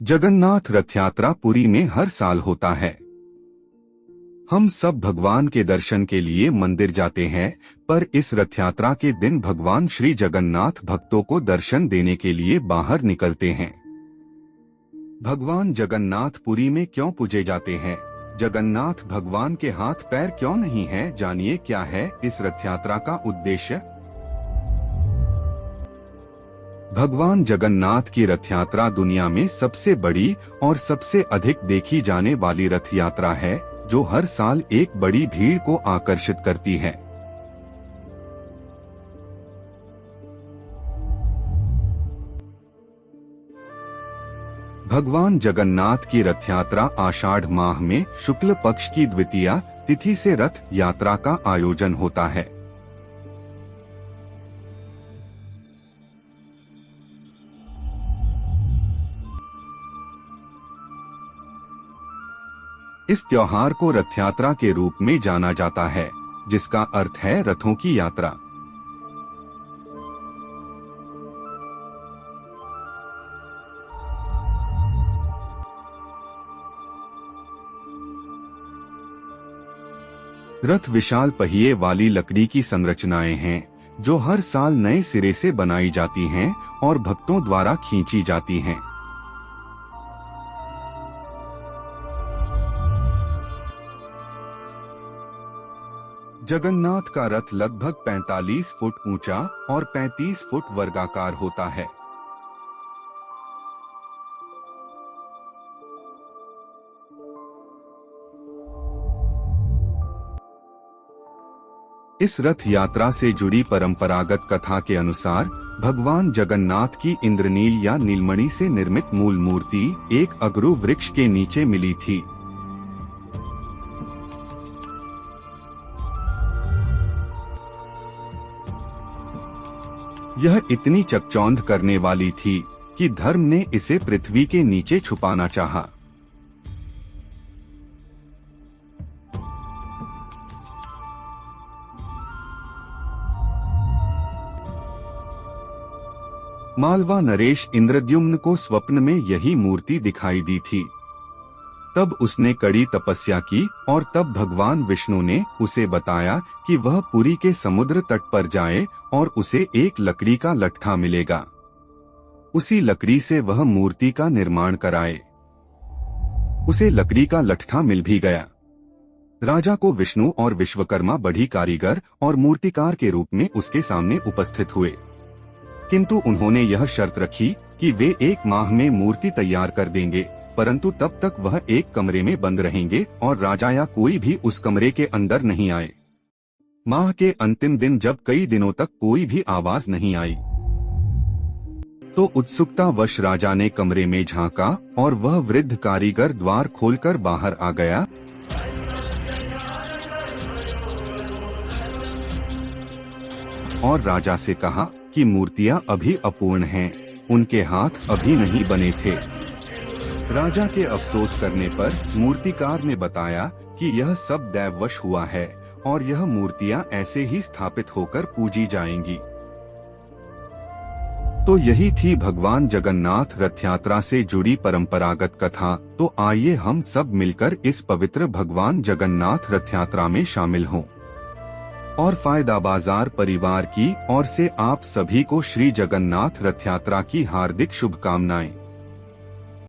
जगन्नाथ रथ यात्रा पुरी में हर साल होता है। हम सब भगवान के दर्शन के लिए मंदिर जाते हैं, पर इस रथ यात्रा के दिन भगवान श्री जगन्नाथ भक्तों को दर्शन देने के लिए बाहर निकलते हैं। भगवान जगन्नाथ पुरी में क्यों पूजे जाते हैं? जगन्नाथ भगवान के हाथ पैर क्यों नहीं हैं? जानिए क्या है इस रथ यात्रा का उद्देश्य। भगवान जगन्नाथ की रथ यात्रा दुनिया में सबसे बड़ी और सबसे अधिक देखी जाने वाली रथ यात्रा है, जो हर साल एक बड़ी भीड़ को आकर्षित करती है। भगवान जगन्नाथ की रथ यात्रा आषाढ़ माह में शुक्ल पक्ष की द्वितीया तिथि से रथ यात्रा का आयोजन होता है। इस त्योहार को रथ यात्रा के रूप में जाना जाता है, जिसका अर्थ है रथों की यात्रा। रथ विशाल पहिए वाली लकड़ी की संरचनाएं हैं, जो हर साल नए सिरे से बनाई जाती हैं और भक्तों द्वारा खींची जाती हैं। जगन्नाथ का रथ लगभग 45 फुट ऊंचा और 35 फुट वर्गाकार होता है। इस रथ यात्रा से जुड़ी परंपरागत कथा के अनुसार भगवान जगन्नाथ की इंद्रनील या नीलमणि से निर्मित मूल मूर्ति एक अगरू वृक्ष के नीचे मिली थी। यह इतनी चकचौंध करने वाली थी कि धर्म ने इसे पृथ्वी के नीचे छुपाना चाहा। मालवा नरेश इंद्रद्युम्न को स्वप्न में यही मूर्ति दिखाई दी थी। तब उसने कड़ी तपस्या की और तब भगवान विष्णु ने उसे बताया कि वह पुरी के समुद्र तट पर जाए और उसे एक लकड़ी का लट्ठा मिलेगा। उसी लकड़ी से वह मूर्ति का निर्माण कराए। उसे लकड़ी का लट्ठा मिल भी गया। राजा को विष्णु और विश्वकर्मा बड़ी कारीगर और मूर्तिकार के रूप में उसके सामने उपस्थित हुए, किंतु उन्होंने यह शर्त रखी कि वे 1 माह में मूर्ति तैयार कर देंगे, परंतु तब तक वह एक कमरे में बंद रहेंगे और राजा या कोई भी उस कमरे के अंदर नहीं आए। माह के अंतिम दिन जब कई दिनों तक कोई भी आवाज नहीं आई, तो उत्सुकतावश राजा ने कमरे में झांका और वह वृद्ध कारीगर द्वार खोलकर बाहर आ गया। और राजा से कहा कि मूर्तियां अभी अपूर्ण हैं, उनके हाथ अभी नहीं बने थे। राजा के अफसोस करने पर मूर्तिकार ने बताया कि यह सब दैववश हुआ है और यह मूर्तियां ऐसे ही स्थापित होकर पूजी जाएंगी। तो यही थी भगवान जगन्नाथ रथ यात्रा से जुड़ी परंपरागत कथा। तो आइए हम सब मिलकर इस पवित्र भगवान जगन्नाथ रथ यात्रा में शामिल हों और फायदा बाजार परिवार की ओर से आप सभी को श्री जगन्नाथ रथ यात्रा की हार्दिक शुभकामनाएं।